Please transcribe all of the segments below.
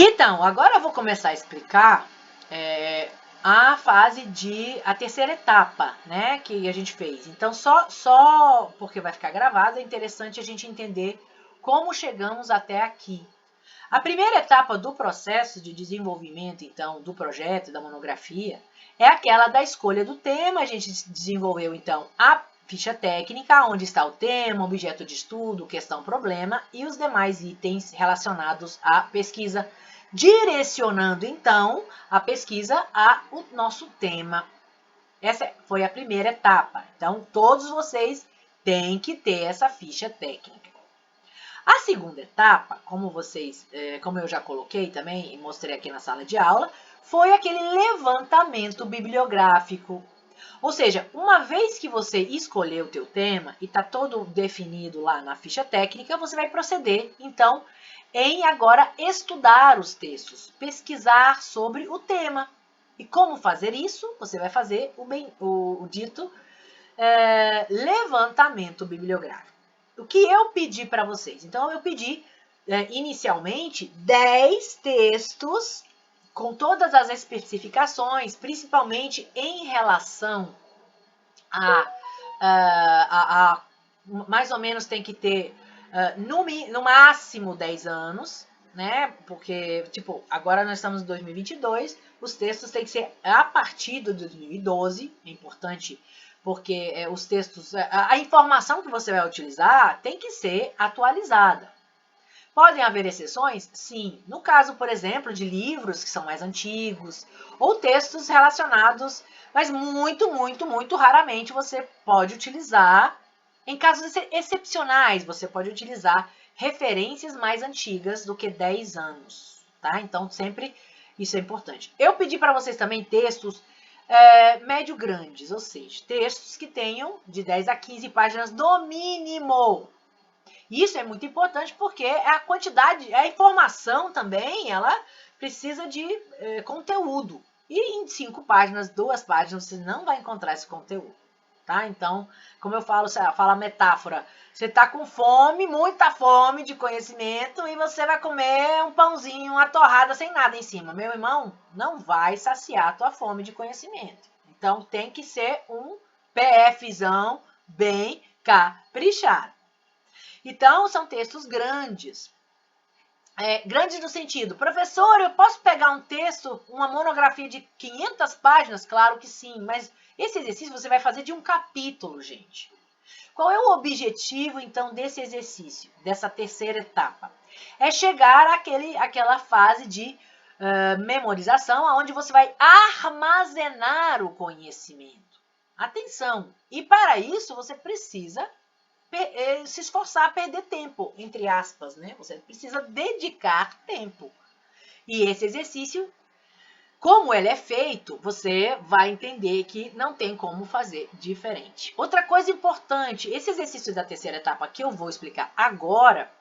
Então, agora eu vou começar a explicar a terceira etapa, né, que a gente fez. Então, só porque vai ficar gravado, é interessante a gente entender como chegamos até aqui. A primeira etapa do processo de desenvolvimento, então, do projeto, da monografia, é aquela da escolha do tema. A gente desenvolveu, então, a ficha técnica, onde está o tema, objeto de estudo, questão, problema e os demais itens relacionados à pesquisa, direcionando, então, a pesquisa ao nosso tema. Essa foi a primeira etapa. Então, todos vocês têm que ter essa ficha técnica. A segunda etapa, como eu já coloquei também e mostrei aqui na sala de aula, foi aquele levantamento bibliográfico. Ou seja, uma vez que você escolheu o teu tema e está todo definido lá na ficha técnica, você vai proceder, então, em agora estudar os textos, pesquisar sobre o tema. E como fazer isso? Você vai fazer o dito levantamento bibliográfico. O que eu pedi para vocês? Então, eu pedi inicialmente 10 textos com todas as especificações, principalmente em relação a mais ou menos tem que ter no máximo 10 anos, né? Porque, tipo, agora nós estamos em 2022, os textos têm que ser a partir de 2012, é importante, porque os textos, a informação que você vai utilizar tem que ser atualizada. Podem haver exceções? Sim. No caso, por exemplo, de livros que são mais antigos ou textos relacionados, mas muito raramente você pode utilizar, em casos excepcionais, você pode utilizar referências mais antigas do que 10 anos, tá? Então, sempre isso é importante. Eu pedi para vocês também textos médio grandes, ou seja, textos que tenham de 10 a 15 páginas no mínimo. Isso é muito importante porque a quantidade, a informação também, ela precisa de conteúdo. E em 5 páginas, 2 páginas, você não vai encontrar esse conteúdo, tá? Então, como eu falo a metáfora, você tá com fome, muita fome de conhecimento e você vai comer um pãozinho, uma torrada sem nada em cima. Meu irmão, não vai saciar a tua fome de conhecimento. Então, tem que ser um PFzão bem caprichado. Então, são textos grandes. Grandes no sentido, professor, eu posso pegar um texto, uma monografia de 500 páginas? Claro que sim, mas esse exercício você vai fazer de um capítulo, gente. Qual é o objetivo, então, desse exercício, dessa terceira etapa? É chegar àquela fase de memorização, onde você vai armazenar o conhecimento. Atenção! E para isso, você precisa se esforçar a perder tempo, entre aspas, né? Você precisa dedicar tempo. E esse exercício, como ele é feito, você vai entender que não tem como fazer diferente. Outra coisa importante, esse exercício da terceira etapa que eu vou explicar agora,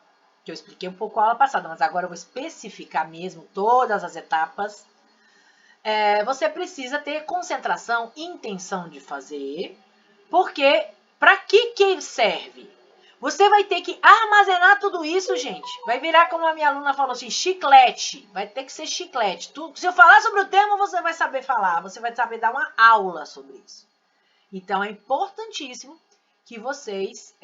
que eu expliquei um pouco a aula passada, mas agora eu vou especificar mesmo todas as etapas, você precisa ter concentração e intenção de fazer, porque para que serve? Você vai ter que armazenar tudo isso, gente. Vai virar, como a minha aluna falou assim, chiclete. Vai ter que ser chiclete. Se eu falar sobre o tema, você vai saber falar. Você vai saber dar uma aula sobre isso. Então, é importantíssimo que vocês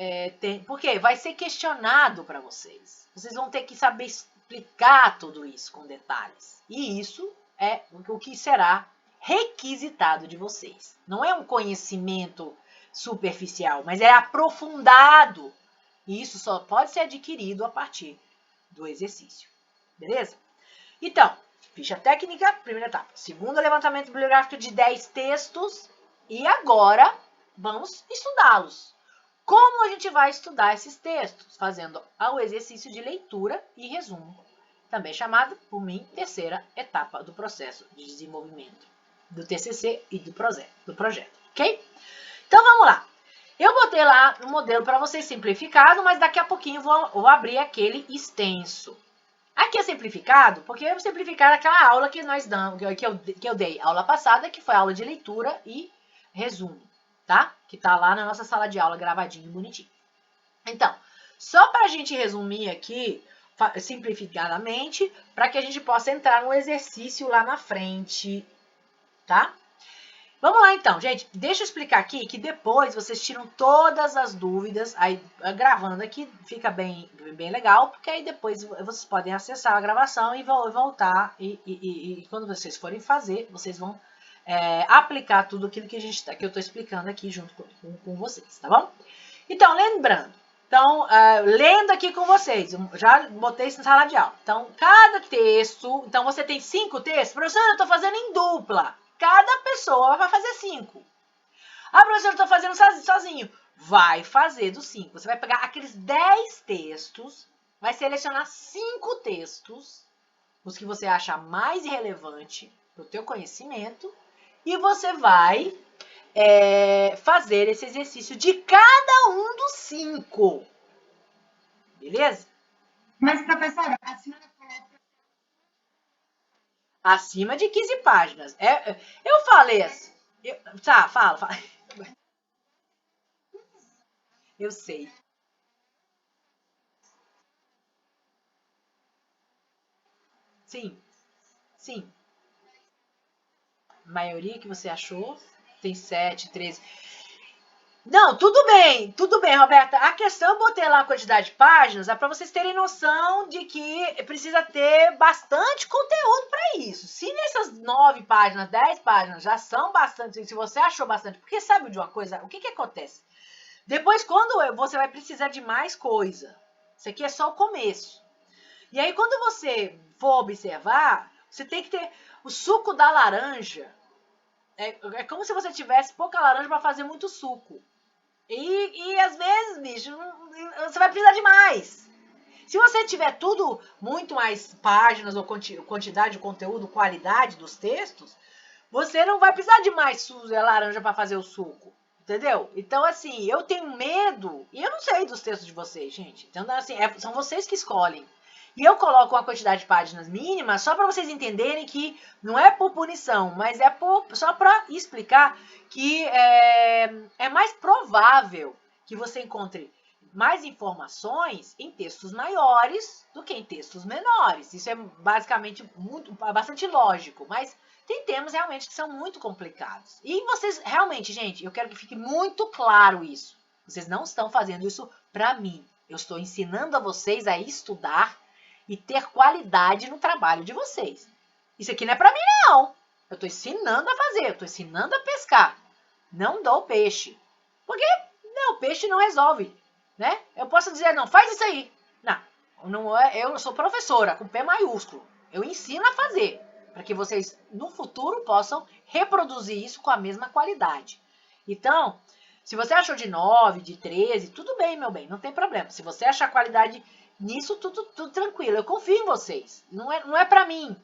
tenham... Porque vai ser questionado para vocês. Vocês vão ter que saber explicar tudo isso com detalhes. E isso é o que será requisitado de vocês. Não é um conhecimento superficial, mas é aprofundado. E isso só pode ser adquirido a partir do exercício. Beleza? Então, ficha técnica, primeira etapa. Segundo, levantamento bibliográfico de 10 textos. E agora, vamos estudá-los. Como a gente vai estudar esses textos? Fazendo o exercício de leitura e resumo. Também chamado, por mim, terceira etapa do processo de desenvolvimento do TCC e do projeto. Ok? Então, vamos lá. Eu botei lá no modelo para vocês simplificado, mas daqui a pouquinho vou abrir aquele extenso. Aqui é simplificado, porque eu simplificar aquela aula que nós damos, que eu dei aula passada, que foi a aula de leitura e resumo, tá? Que tá lá na nossa sala de aula, gravadinho, bonitinho. Então, só para a gente resumir aqui simplificadamente, para que a gente possa entrar no exercício lá na frente, tá? Vamos lá então, gente, deixa eu explicar aqui que depois vocês tiram todas as dúvidas, aí gravando aqui fica bem legal, porque aí depois vocês podem acessar a gravação e voltar, e quando vocês forem fazer, vocês vão aplicar tudo aquilo que que eu estou explicando aqui junto com vocês, tá bom? Então, lembrando, lendo aqui com vocês, já botei isso na sala de aula. Então, cada texto, então você tem 5 textos, professora, eu estou fazendo em dupla. Cada pessoa vai fazer 5. Ah, professor, eu estou fazendo sozinho. Vai fazer dos 5. Você vai pegar aqueles 10 textos, vai selecionar 5 textos, os que você acha mais relevante para o teu conhecimento, e você vai fazer esse exercício de cada um dos 5. Beleza? Mas, professora, acima de 15 páginas. Eu falei assim. Tá, fala. Eu sei. Sim, sim. A maioria que você achou tem 7, 13. Não, tudo bem, Roberta. A questão, eu botei lá a quantidade de páginas, é para vocês terem noção de que precisa ter bastante conteúdo para isso. Se nessas 9 páginas, 10 páginas já são bastante, se você achou bastante, porque sabe de uma coisa, o que acontece? Depois, quando você vai precisar de mais coisa, isso aqui é só o começo. E aí, quando você for observar, você tem que ter o suco da laranja. É como se você tivesse pouca laranja para fazer muito suco. E às vezes, bicho, você vai precisar de mais. Se você tiver tudo, muito mais páginas ou quantidade de conteúdo, qualidade dos textos, você não vai precisar de mais laranja para fazer o suco. Entendeu? Então, assim, eu tenho medo, e eu não sei dos textos de vocês, gente. Então, assim, são vocês que escolhem. E eu coloco uma quantidade de páginas mínima só para vocês entenderem que não é por punição, mas só para explicar que é mais provável que você encontre mais informações em textos maiores do que em textos menores. Isso é basicamente bastante lógico, mas tem temas realmente que são muito complicados. E vocês, realmente, gente, eu quero que fique muito claro isso. Vocês não estão fazendo isso para mim. Eu estou ensinando a vocês a estudar e ter qualidade no trabalho de vocês. Isso aqui não é para mim, não. Eu estou ensinando a fazer, eu estou ensinando a pescar. Não dou peixe. Porque o peixe não resolve, né? Eu posso dizer, não, faz isso aí. Não é, eu sou professora, com P maiúsculo. Eu ensino a fazer, para que vocês, no futuro, possam reproduzir isso com a mesma qualidade. Então, se você achou de 9, de 13, tudo bem, meu bem, não tem problema. Se você achar qualidade nisso, tudo tranquilo. Eu confio em vocês. Não é para mim.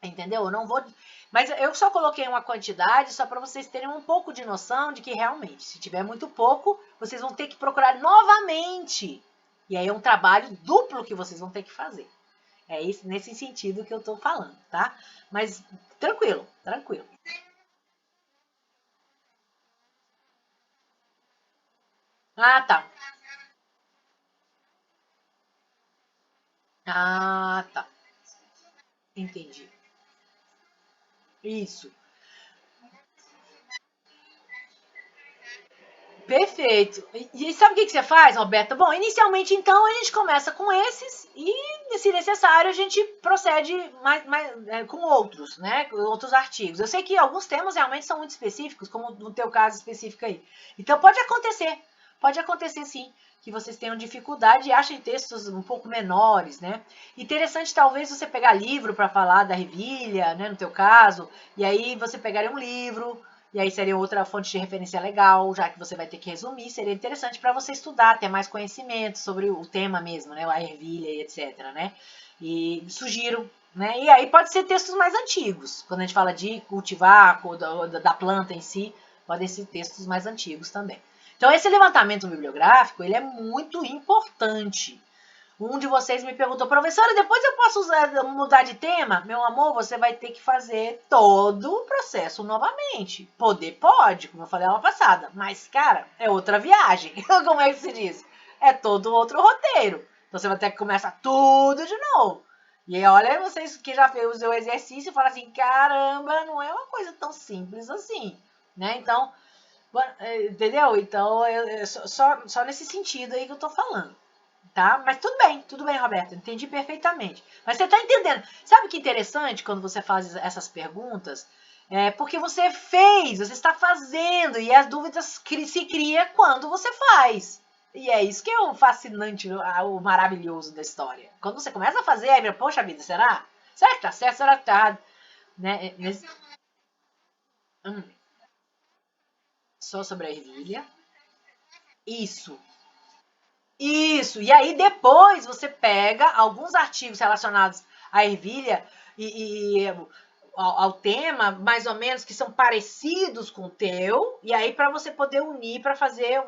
Entendeu? Eu não vou. Mas eu só coloquei uma quantidade só para vocês terem um pouco de noção de que realmente, se tiver muito pouco, vocês vão ter que procurar novamente. E aí é um trabalho duplo que vocês vão ter que fazer. É nesse sentido que eu tô falando, tá? Mas tranquilo, tranquilo. Ah, tá. Ah, tá. Entendi. Isso. Perfeito. E sabe o que você faz, Roberta? Bom, inicialmente, então, a gente começa com esses e, se necessário, a gente procede com outros, né? Outros artigos. Eu sei que alguns temas realmente são muito específicos, como no teu caso específico aí. Então, pode acontecer sim, que vocês tenham dificuldade e achem textos um pouco menores, né? Interessante, talvez, você pegar livro para falar da revilha, né? No teu caso, e aí você pegaria um livro. E aí seria outra fonte de referência legal, já que você vai ter que resumir, seria interessante para você estudar, ter mais conhecimento sobre o tema mesmo, né, a ervilha e etc, né? E sugiro, né? E aí pode ser textos mais antigos, quando a gente fala de cultivar, da planta em si, podem ser textos mais antigos também. Então esse levantamento bibliográfico, ele é muito importante. Um de vocês me perguntou, professora, depois eu posso mudar de tema? Meu amor, você vai ter que fazer todo o processo novamente. Poder pode, como eu falei na passada, mas, cara, é outra viagem. Como é que se diz? É todo outro roteiro. Então você vai ter que começar tudo de novo. E aí, olha, vocês que já fez o exercício e falam assim, caramba, não é uma coisa tão simples assim, né? Então, entendeu? Então, só nesse sentido aí que eu tô falando, tá? Mas tudo bem, Roberto, entendi perfeitamente. Mas você tá entendendo. Sabe o que é interessante quando você faz essas perguntas? É porque você fez, você está fazendo, e as dúvidas se criam quando você faz. E é isso que é o fascinante, o maravilhoso da história. Quando você começa a fazer, aí, poxa vida, será? Será que tá certo? Será que tá errado? Né? Hum, só sobre a ervilha. Isso. Isso. E aí depois você pega alguns artigos relacionados à ervilha e ao tema, mais ou menos, que são parecidos com o teu, e aí para você poder unir para fazer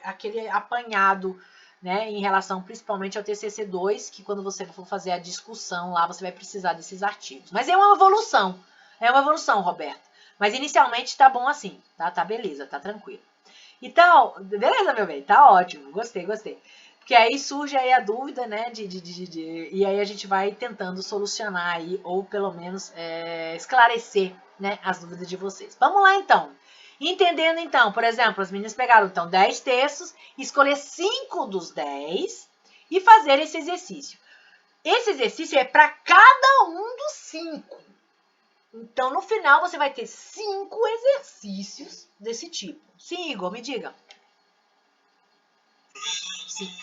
aquele apanhado, né, em relação principalmente ao TCC2, que quando você for fazer a discussão lá, você vai precisar desses artigos. Mas é uma evolução, Roberto. Mas inicialmente tá bom assim, tá? Tá beleza, tá tranquilo. Então, beleza, meu bem, tá ótimo, gostei. Porque aí surge aí a dúvida, né, e aí a gente vai tentando solucionar aí, ou pelo menos esclarecer, né, as dúvidas de vocês. Vamos lá, então. Entendendo, então, por exemplo, as meninas pegaram, então, 10 textos, escolher 5 dos 10 e fazer esse exercício. Esse exercício é para cada um dos 5. Então, no final, você vai ter 5 exercícios desse tipo. Sim, Igor, me diga. Sim.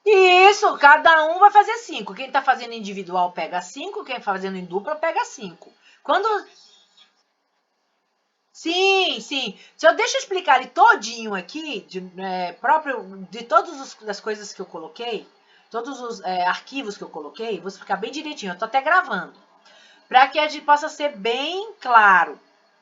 Isso, cada um vai fazer 5. Quem está fazendo individual pega 5, quem está fazendo em dupla pega 5. Quando. Sim. Deixa eu explicar ali todinho aqui, de todas as coisas que eu coloquei, todos os arquivos que eu coloquei, vou explicar bem direitinho. Eu estou até gravando, para que a gente possa ser bem claro.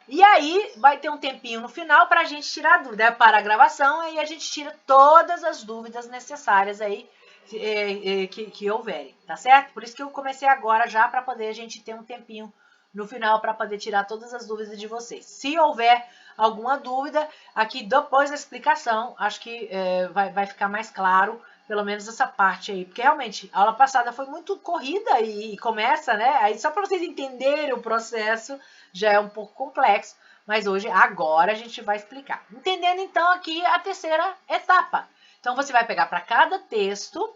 E aí vai ter um tempinho no final para a gente tirar a dúvida. Para a gravação, aí a gente tira todas as dúvidas necessárias aí que houverem, tá certo? Por isso que eu comecei agora já para poder a gente ter um tempinho no final para poder tirar todas as dúvidas de vocês. Se houver alguma dúvida, aqui depois da explicação, acho que vai ficar mais claro, pelo menos essa parte aí, porque realmente a aula passada foi muito corrida e começa, né? Aí só para vocês entenderem o processo já é um pouco complexo, mas agora a gente vai explicar. Entendendo então aqui a terceira etapa. Então você vai pegar para cada texto,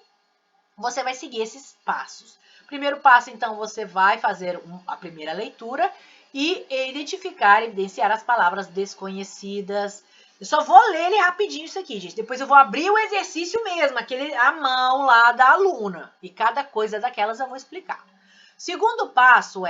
você vai seguir esses passos. Primeiro passo, então, você vai fazer a primeira leitura e evidenciar as palavras desconhecidas. Eu só vou ler ele rapidinho isso aqui, gente. Depois eu vou abrir o exercício mesmo, aquele à mão lá da aluna. E cada coisa daquelas eu vou explicar. Segundo passo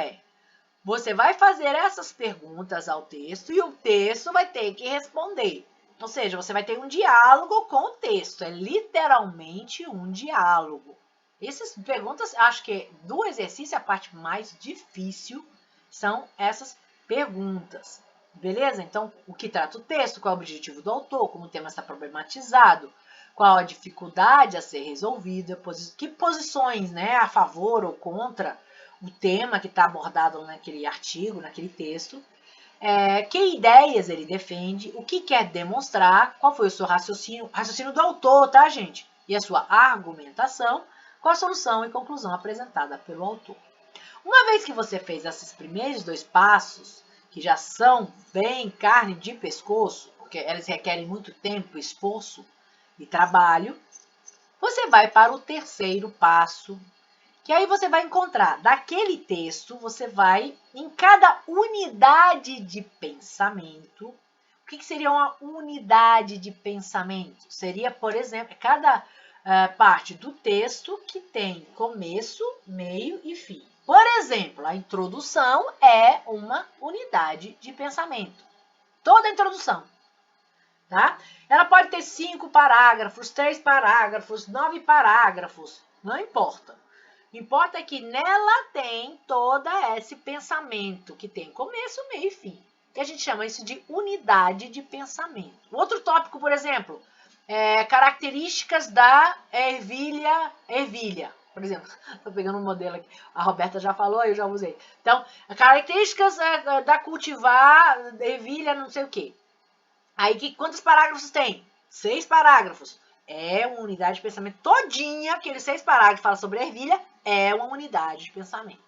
você vai fazer essas perguntas ao texto e o texto vai ter que responder. Ou seja, você vai ter um diálogo com o texto. É literalmente um diálogo. Essas perguntas, acho que do exercício, a parte mais difícil são essas perguntas. Beleza? Então, o que trata o texto, qual é o objetivo do autor, como o tema está problematizado, qual a dificuldade a ser resolvida, que posições, né, a favor ou contra o tema que está abordado naquele artigo, naquele texto, que ideias ele defende, o que quer demonstrar, qual foi o seu raciocínio do autor, tá, gente? E a sua argumentação, com a solução e conclusão apresentada pelo autor. Uma vez que você fez esses primeiros 2 passos, que já são bem carne de pescoço, porque eles requerem muito tempo, esforço e trabalho, você vai para o terceiro passo, que aí você vai encontrar daquele texto, você vai em cada unidade de pensamento. O que seria uma unidade de pensamento? Seria, por exemplo, cada parte do texto que tem começo, meio e fim. Por exemplo, a introdução é uma unidade de pensamento. Toda a introdução. Tá? Ela pode ter 5 parágrafos, 3 parágrafos, 9 parágrafos, não importa. Importa que nela tem todo esse pensamento, que tem começo, meio e fim. Que a gente chama isso de unidade de pensamento. Outro tópico, por exemplo, características da ervilha. Por exemplo, estou pegando um modelo aqui. A Roberta já falou, eu já usei. Então, características da cultivar ervilha, não sei o quê. Aí, quantos parágrafos tem? 6 parágrafos. É uma unidade de pensamento todinha, aqueles 6 parágrafos que falam sobre a ervilha, é uma unidade de pensamento.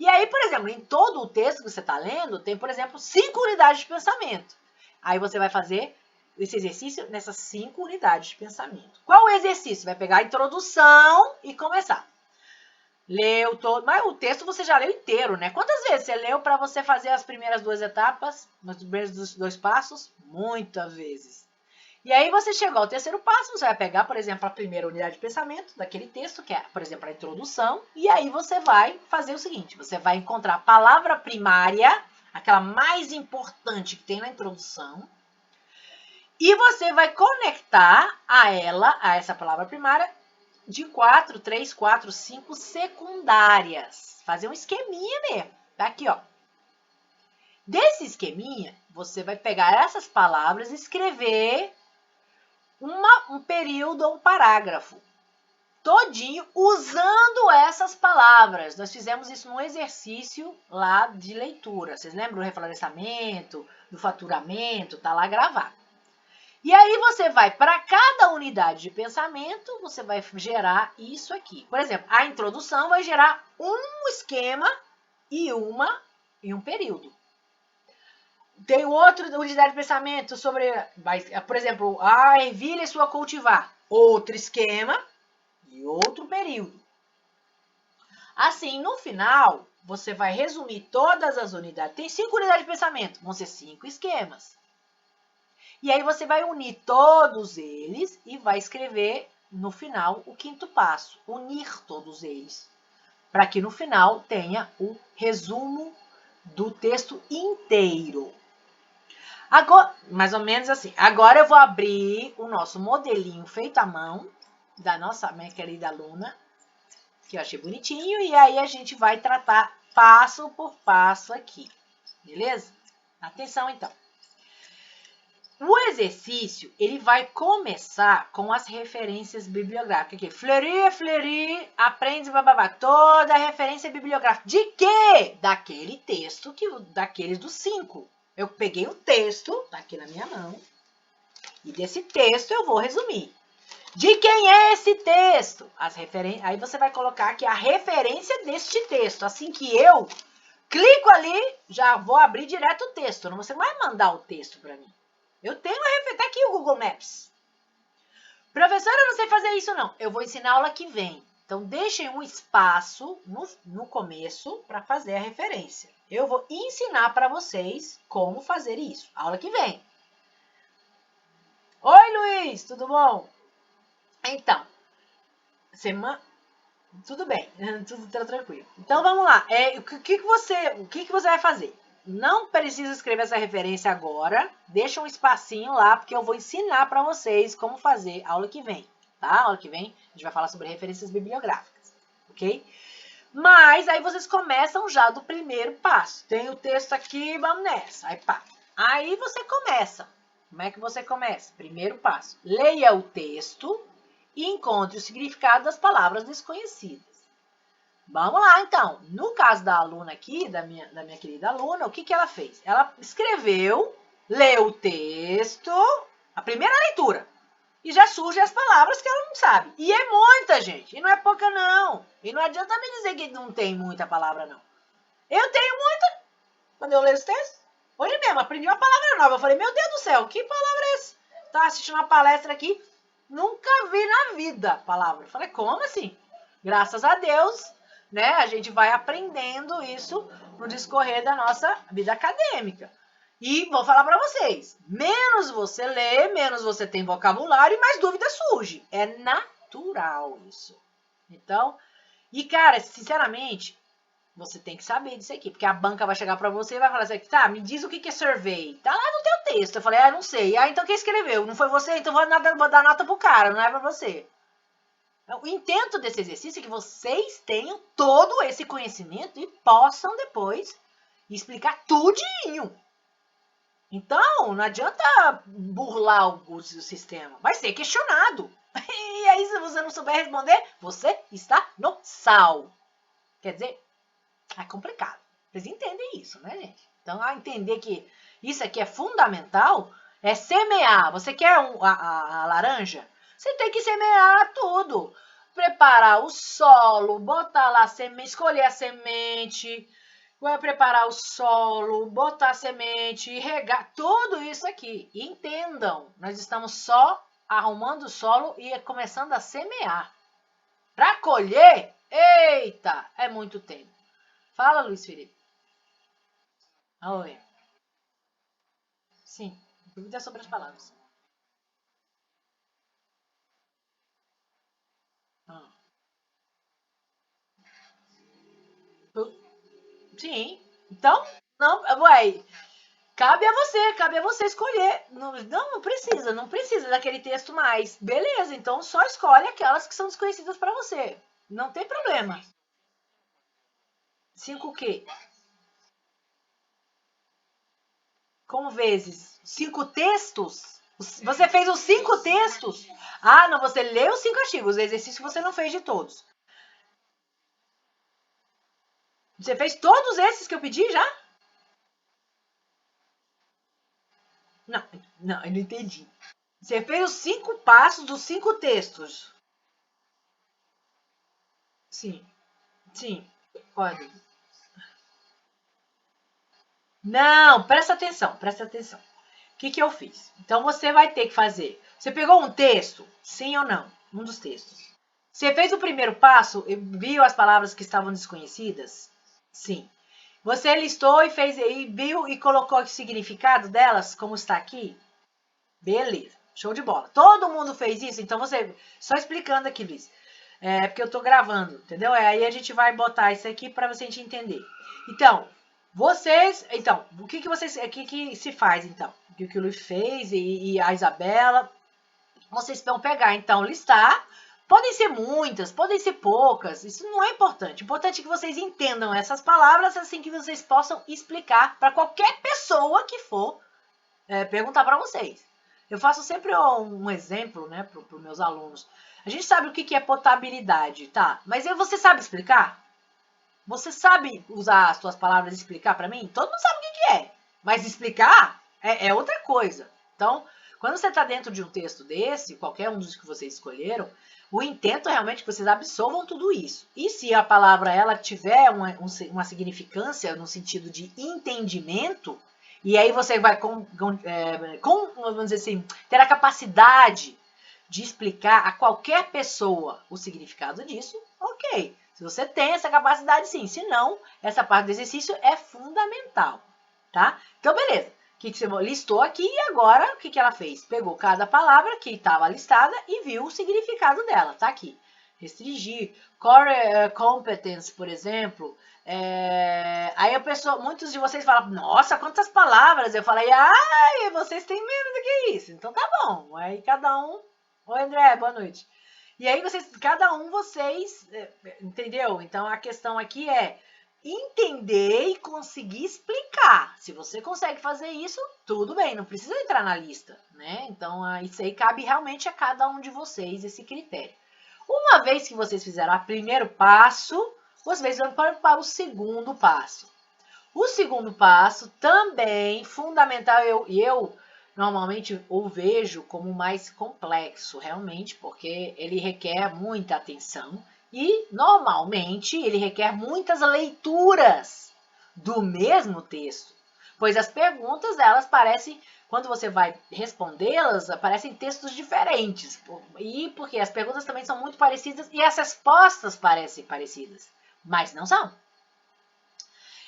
E aí, por exemplo, em todo o texto que você está lendo, tem, por exemplo, 5 unidades de pensamento. Aí você vai fazer esse exercício nessas 5 unidades de pensamento. Qual o exercício? Vai pegar a introdução e começar. Leu todo, mas o texto você já leu inteiro, né? Quantas vezes você leu para você fazer as primeiras 2 etapas, os primeiros 2 passos? Muitas vezes. E aí você chegou ao terceiro passo, você vai pegar, por exemplo, a primeira unidade de pensamento daquele texto, que é, por exemplo, a introdução, e aí você vai fazer o seguinte, você vai encontrar a palavra primária, aquela mais importante que tem na introdução, e você vai conectar a ela, a essa palavra primária, de 4, 3, 4, 5 secundárias. Fazer um esqueminha mesmo. Aqui, ó. Desse esqueminha, você vai pegar essas palavras e escrever um período ou um parágrafo todinho usando essas palavras. Nós fizemos isso num exercício lá de leitura. Vocês lembram do reflorestamento, do faturamento? Tá lá gravado. E aí você vai, para cada unidade de pensamento, você vai gerar isso aqui. Por exemplo, a introdução vai gerar um esquema e um período. Tem outra unidade de pensamento sobre, por exemplo, a ervilha e sua cultivar. Outro esquema e outro período. Assim, no final, você vai resumir todas as unidades. Tem 5 unidades de pensamento, vão ser 5 esquemas. E aí você vai unir todos eles e vai escrever no final o 5º passo, unir todos eles, para que no final tenha o resumo do texto inteiro. Agora, mais ou menos assim. Agora eu vou abrir o nosso modelinho feito à mão da minha querida aluna, que eu achei bonitinho, e aí a gente vai tratar passo por passo aqui, beleza? Atenção então. O exercício, ele vai começar com as referências bibliográficas. Aqui, Fleury, aprende bababá, toda a referência bibliográfica. De quê? Daquele texto, daqueles dos 5. Eu peguei o texto, tá aqui na minha mão, e desse texto eu vou resumir. De quem é esse texto? Aí você vai colocar aqui a referência deste texto. Assim que eu clico ali, já vou abrir direto o texto. Você não vai mandar o texto para mim. Eu tenho uma referência, tá aqui o Google Maps. Professora, eu não sei fazer isso não. Eu vou ensinar a aula que vem. Então, deixem um espaço no começo para fazer a referência. Eu vou ensinar para vocês como fazer isso. Aula que vem. Oi, Luiz, tudo bom? Então, tudo bem, tudo tranquilo. Então, vamos lá. O que você vai fazer? Não precisa escrever essa referência agora. Deixa um espacinho lá, porque eu vou ensinar para vocês como fazer aula que vem, tá? Aula que vem a gente vai falar sobre referências bibliográficas, ok? Mas aí vocês começam já do primeiro passo. Tem o texto aqui, vamos nessa. Aí pá. Aí você começa. Como é que você começa? Primeiro passo. Leia o texto e encontre o significado das palavras desconhecidas. Vamos lá, então. No caso da aluna aqui, da minha querida aluna, o que ela fez? Ela escreveu, leu o texto, a primeira leitura, e já surgem as palavras que ela não sabe. E é muita, gente. E não é pouca, não. E não adianta me dizer que não tem muita palavra, não. Eu tenho muita. Quando eu leio os textos, hoje mesmo, aprendi uma palavra nova. Eu falei, meu Deus do céu, que palavra é essa? Estava assistindo uma palestra aqui, nunca vi na vida a palavra. Eu falei, como assim? Graças a Deus, né? A gente vai aprendendo isso no discorrer da nossa vida acadêmica. E vou falar para vocês, menos você lê, menos você tem vocabulário e mais dúvida surge. É natural isso. Então, e cara, sinceramente, você tem que saber disso aqui, porque a banca vai chegar para você e vai falar assim, tá, me diz o que é survey. Tá lá no teu texto. Eu falei, não sei. Então quem escreveu? Não foi você? Então vou dar nota pro cara, não é para você. O intento desse exercício é que vocês tenham todo esse conhecimento e possam depois explicar tudinho. Então, não adianta burlar o sistema. Vai ser questionado. E aí, se você não souber responder, você está no sal. Quer dizer, é complicado. Vocês entendem isso, né, gente? Então, a entender que isso aqui é fundamental, É semear. Você quer a laranja? Você tem que semear tudo. Preparar o solo, botar lá a semente, escolher a semente, vai preparar o solo, botar a semente, regar, tudo isso aqui. Entendam, nós estamos só arrumando o solo e começando a semear. Para colher, eita, é muito tempo. Fala, Luiz Felipe. Oi. Sim, dúvida sobre as palavras. Ah. Sim. Então, não, uai, cabe a você escolher. Não, não precisa, não precisa daquele texto mais. Beleza, então só escolhe aquelas que são desconhecidas para você. Não tem problema. Cinco o quê? Como vezes? Cinco textos? Você fez os cinco textos? Ah, não, você leu os cinco artigos. O exercício você não fez de todos. Você fez todos esses que eu pedi já? Não, não, eu não entendi. Você fez os cinco passos dos cinco textos. Sim, sim, pode. Não, presta atenção, presta atenção. O que eu fiz? Então você vai ter que fazer. Você pegou um texto? Sim ou não? Um dos textos. Você fez o primeiro passo e viu as palavras que estavam desconhecidas? Sim. Você listou e fez e viu e colocou o significado delas, como está aqui? Beleza. Show de bola. Todo mundo fez isso? Então você. Só explicando aqui, Luiz. É porque eu tô gravando, entendeu? Aí a gente vai botar isso aqui para você entender. Então, vocês. Então, o que se faz, então? O que o Luiz fez e a Isabela. Vocês vão pegar, então, listar. Podem ser muitas, podem ser poucas. Isso não é importante. O importante é que vocês entendam essas palavras assim que vocês possam explicar para qualquer pessoa que for perguntar para vocês. Eu faço sempre um exemplo, né, para os meus alunos. A gente sabe o que é potabilidade, tá? Mas você sabe explicar? Você sabe usar as suas palavras e explicar para mim? Todo mundo sabe o que é. Mas explicar é outra coisa. Então, quando você está dentro de um texto desse, qualquer um dos que vocês escolheram, o intento é realmente que vocês absorvam tudo isso. E se a palavra ela tiver uma significância no sentido de entendimento, e aí você vai, vamos dizer assim, ter a capacidade de explicar a qualquer pessoa o significado disso, ok. Se você tem essa capacidade, sim. Se não, essa parte do exercício é fundamental, tá? Então, beleza. O que você listou aqui e agora o que ela fez? Pegou cada palavra que estava listada e viu o significado dela, tá aqui. Restringir, core competence, por exemplo. Aí a pessoa, muitos de vocês falam, nossa, quantas palavras? Eu falei, ai, vocês têm menos do que isso. Então tá bom. Aí cada um. Oi, André, boa noite. E aí cada um vocês, entendeu? Então a questão aqui é entender e conseguir explicar. Se você consegue fazer isso, tudo bem, não precisa entrar na lista, né? Então isso aí cabe realmente a cada um de vocês esse critério. Uma vez que vocês fizeram o primeiro passo, vocês vão para o segundo passo. O segundo passo também fundamental, eu normalmente o vejo como mais complexo, realmente, porque ele requer muita atenção e normalmente ele requer muitas leituras do mesmo texto, pois as perguntas elas parecem, quando você vai respondê-las, parecem textos diferentes, e porque as perguntas também são muito parecidas e as respostas parecem parecidas, mas não são.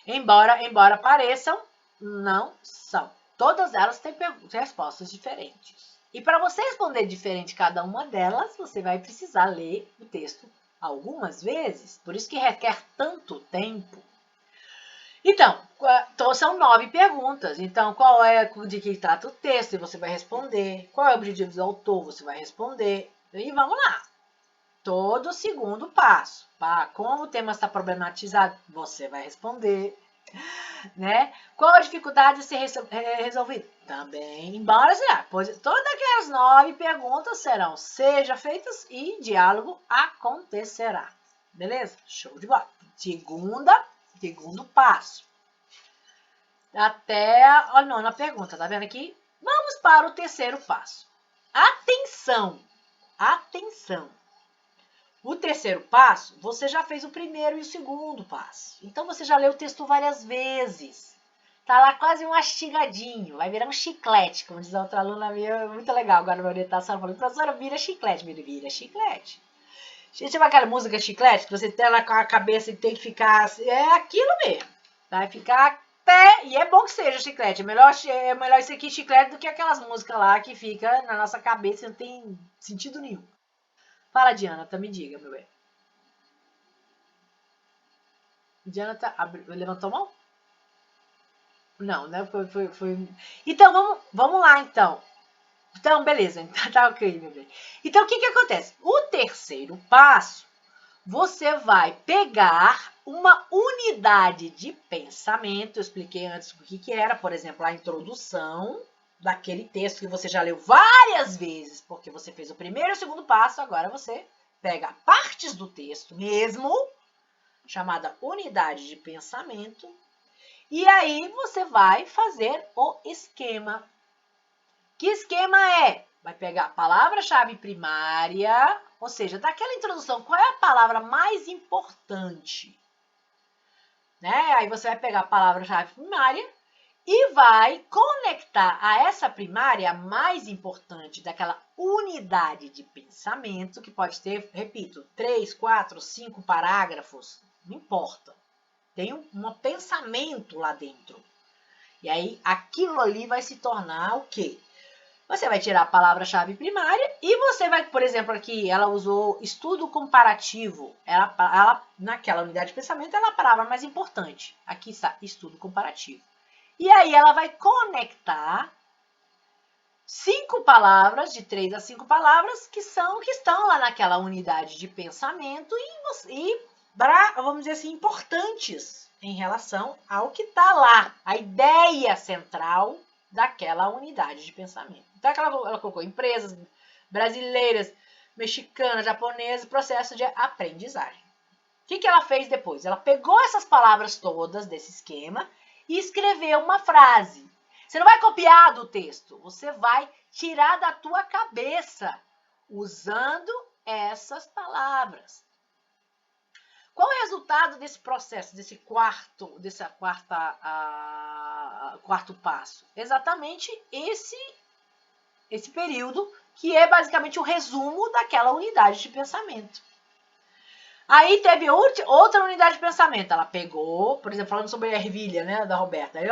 Embora pareçam, não são. Todas elas têm respostas diferentes. E para você responder diferente cada uma delas, você vai precisar ler o texto algumas vezes. Por isso que requer tanto tempo. Então, são 9 perguntas. Então, qual é de que trata o texto? E você vai responder. Qual é o objetivo do autor? Você vai responder. E vamos lá. Todo segundo passo. Como o tema está problematizado? Você vai responder. Né? Qual a dificuldade a ser resolvida? Também, embora já, pois todas aquelas 9 perguntas sejam feitas e diálogo acontecerá. Beleza? Show de bola. Segundo passo. Até a 9ª pergunta, tá vendo aqui? Vamos para o terceiro passo. Atenção! Atenção! O terceiro passo, você já fez o primeiro e o segundo passo. Então, você já leu o texto várias vezes. Tá lá quase um mastigadinho, vai virar um chiclete, como diz a outra aluna minha, muito legal. Agora, na orientação, ela falou, professora, vira chiclete. Vira chiclete. Gente, sabe aquela música chiclete, que você tem ela com a cabeça e tem que ficar... É aquilo mesmo. Vai ficar até... E é bom que seja chiclete. É melhor isso aqui, chiclete, do que aquelas músicas lá que fica na nossa cabeça e não tem sentido nenhum. Fala, Diana, me diga, meu bem. Diana levantou a mão? Não, né? Foi... Então, vamos lá, então. Então, beleza. Então, tá ok, meu bem. Então, o que acontece? O terceiro passo, você vai pegar uma unidade de pensamento. Eu expliquei antes o que era, por exemplo, a introdução daquele texto que você já leu várias vezes, porque você fez o primeiro e o segundo passo, agora você pega partes do texto mesmo, chamada unidade de pensamento, e aí você vai fazer o esquema. Que esquema é? Vai pegar a palavra-chave primária, ou seja, daquela introdução, qual é a palavra mais importante? Né? Aí você vai pegar a palavra-chave primária e vai conectar a essa primária mais importante daquela unidade de pensamento, que pode ter, repito, 3, 4, 5 parágrafos, não importa. Tem um pensamento lá dentro. E aí, aquilo ali vai se tornar o quê? Você vai tirar a palavra-chave primária e você vai, por exemplo, aqui ela usou estudo comparativo. Ela, naquela unidade de pensamento, ela é a palavra mais importante. Aqui está estudo comparativo. E aí ela vai conectar 5 palavras, de 3 a 5 palavras, que estão lá naquela unidade de pensamento e vamos dizer assim, importantes em relação ao que está lá, a ideia central daquela unidade de pensamento. Então, ela colocou empresas brasileiras, mexicanas, japonesas, processo de aprendizagem. O que ela fez depois? Ela pegou essas palavras todas desse esquema e escreveu uma frase. Você não vai copiar do texto, você vai tirar da tua cabeça usando essas palavras. Qual é o resultado desse processo, desse quarto passo? Exatamente esse período, que é basicamente o resumo daquela unidade de pensamento. Aí teve outra unidade de pensamento. Ela pegou, por exemplo, falando sobre a ervilha, né, da Roberta. Aí,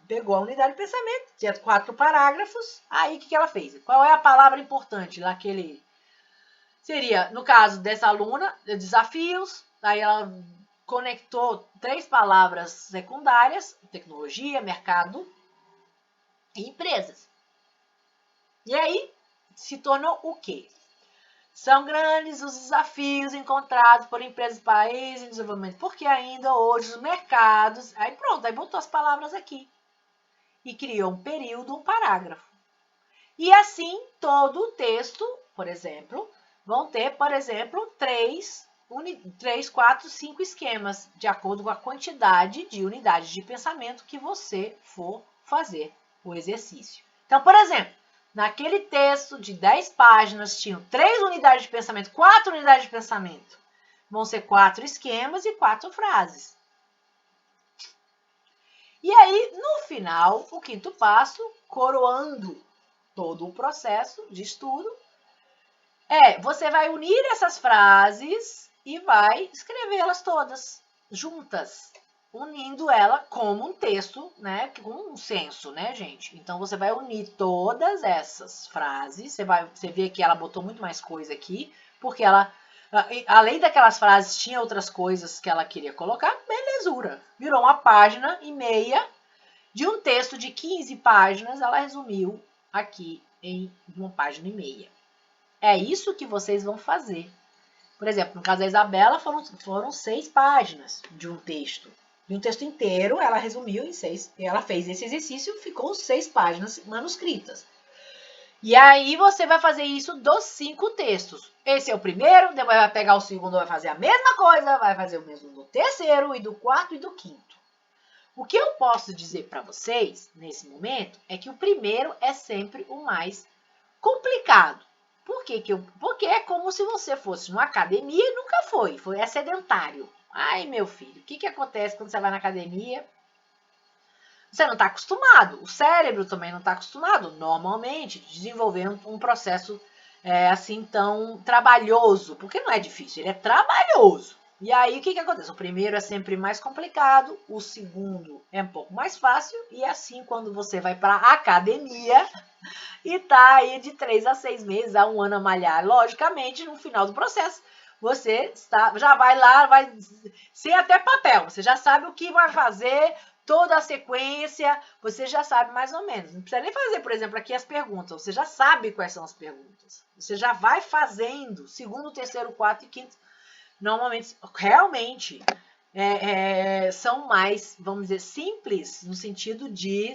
pegou a unidade de pensamento, tinha 4 parágrafos. Aí, o que ela fez? Qual é a palavra importante lá que ele... Seria, no caso dessa aluna, desafios. Aí ela conectou 3 palavras secundárias, tecnologia, mercado e empresas. E aí, se tornou o quê? São grandes os desafios encontrados por empresas e países em desenvolvimento, porque ainda hoje os mercados... Aí pronto, aí botou as palavras aqui. E criou um período, um parágrafo. E assim, todo o texto, por exemplo, vão ter, por exemplo, 3, 4, 5 esquemas, de acordo com a quantidade de unidades de pensamento que você for fazer o exercício. Então, por exemplo, naquele texto de 10 páginas, tinham 3 unidades de pensamento, 4 unidades de pensamento. Vão ser 4 esquemas e 4 frases. E aí, no final, o quinto passo, coroando todo o processo de estudo, você vai unir essas frases e vai escrevê-las todas juntas, unindo ela como um texto, né, com um senso, né, gente? Então, você vai unir todas essas frases, você vê que ela botou muito mais coisa aqui, porque ela, além daquelas frases, tinha outras coisas que ela queria colocar, belezura. Virou 1,5 página de um texto de 15 páginas, ela resumiu aqui em 1,5 página. É isso que vocês vão fazer. Por exemplo, no caso da Isabela, foram 6 páginas de um texto. De um texto inteiro, ela resumiu em 6. Ela fez esse exercício, ficou 6 páginas manuscritas. E aí, você vai fazer isso dos 5 textos. Esse é o primeiro, depois vai pegar o segundo, vai fazer a mesma coisa, vai fazer o mesmo do terceiro, e do quarto e do quinto. O que eu posso dizer para vocês, nesse momento, é que o primeiro é sempre o mais complicado. Por quê? Porque é como se você fosse numa academia e nunca é sedentário. Ai, meu filho, o que acontece quando você vai na academia? Você não está acostumado, o cérebro também não está acostumado, normalmente, desenvolver um processo assim tão trabalhoso, porque não é difícil, ele é trabalhoso. E aí, o que acontece? O primeiro é sempre mais complicado, o segundo é um pouco mais fácil, e assim, quando você vai para a academia e tá aí de 3 a 6 meses, a 1 ano a malhar, logicamente, no final do processo, você já vai lá, vai ser até papel, você já sabe o que vai fazer, toda a sequência, você já sabe mais ou menos. Não precisa nem fazer, por exemplo, aqui as perguntas, você já sabe quais são as perguntas. Você já vai fazendo, segundo, terceiro, quarto e quinto. Normalmente, realmente, são mais, vamos dizer, simples, no sentido de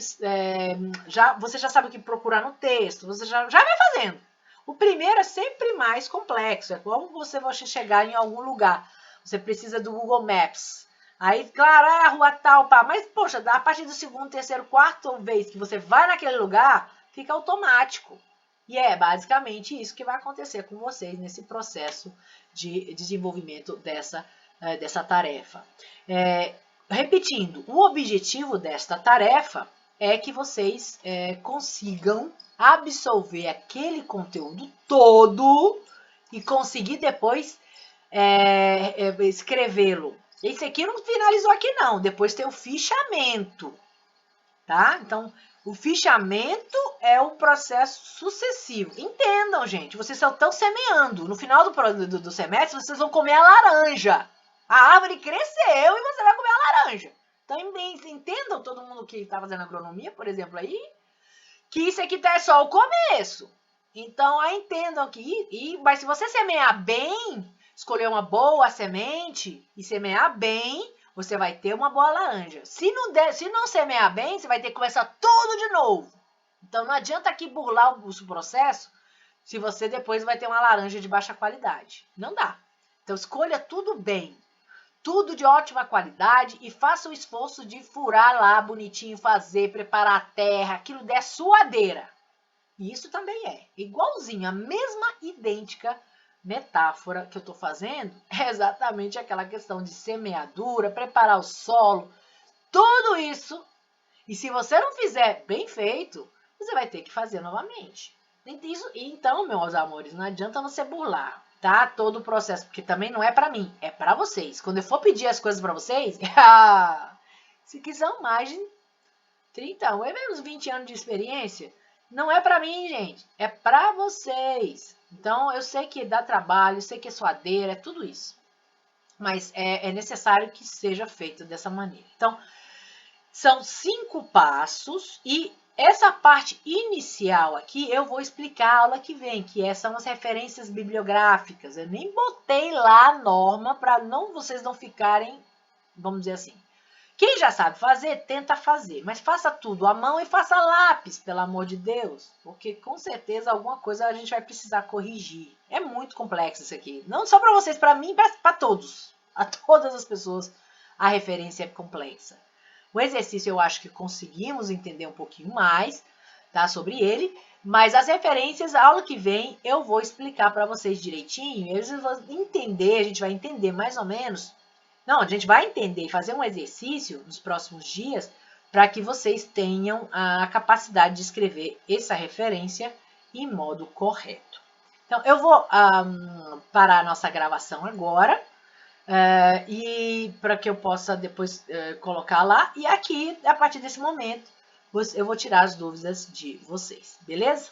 você já sabe o que procurar no texto, você já vai fazendo. O primeiro é sempre mais complexo, é como você vai chegar em algum lugar. Você precisa do Google Maps. Aí, claro, a rua tal, pá, mas, poxa, a partir do segundo, terceiro, quarto vez que você vai naquele lugar, fica automático. E é basicamente isso que vai acontecer com vocês nesse processo de desenvolvimento dessa tarefa. Repetindo, o objetivo desta tarefa é que vocês consigam absorver aquele conteúdo todo e conseguir depois escrevê-lo. Esse aqui não finalizou aqui não, depois tem o fichamento, tá? Então, o fichamento é o processo sucessivo. Entendam, gente, vocês só estão semeando. No final do semestre, vocês vão comer a laranja. A árvore cresceu e você vai comer a laranja. Então, entendam todo mundo que está fazendo agronomia, por exemplo, aí, que isso aqui é só o começo. Então, entendam que... Mas se você semear bem, escolher uma boa semente e semear bem, você vai ter uma boa laranja. Se não semear bem, você vai ter que começar tudo de novo. Então, não adianta aqui burlar o processo se você depois vai ter uma laranja de baixa qualidade. Não dá. Então, escolha tudo bem. Tudo de ótima qualidade e faça o esforço de furar lá bonitinho, preparar a terra, aquilo der suadeira. E isso também é igualzinho, a mesma idêntica metáfora que eu estou fazendo é exatamente aquela questão de semeadura, preparar o solo, tudo isso. E se você não fizer bem feito, você vai ter que fazer novamente. Então, meus amores, não adianta você burlar, tá? Todo o processo, porque também não é para mim, é para vocês. Quando eu for pedir as coisas para vocês, se quiser mais de 30, ou menos 20 anos de experiência, não é para mim, gente, é para vocês. Então, eu sei que dá trabalho, eu sei que é suadeira, é tudo isso. Mas é necessário que seja feito dessa maneira. Então, são 5 passos e essa parte inicial aqui eu vou explicar a aula que vem, que são as referências bibliográficas. Eu nem botei lá a norma para vocês não ficarem, vamos dizer assim. Quem já sabe fazer, tenta fazer, mas faça tudo à mão e faça lápis, pelo amor de Deus, porque com certeza alguma coisa a gente vai precisar corrigir. É muito complexo isso aqui, não só para vocês, para mim, para todos, a todas as pessoas a referência é complexa. O exercício eu acho que conseguimos entender um pouquinho mais, tá, sobre ele, mas as referências, a aula que vem, eu vou explicar para vocês direitinho, eles vão entender, a gente vai entender mais ou menos. Não, a gente vai entender e fazer um exercício nos próximos dias para que vocês tenham a capacidade de escrever essa referência em modo correto. Então, eu vou parar a nossa gravação agora e para que eu possa depois colocar lá. E aqui, a partir desse momento, eu vou tirar as dúvidas de vocês, beleza?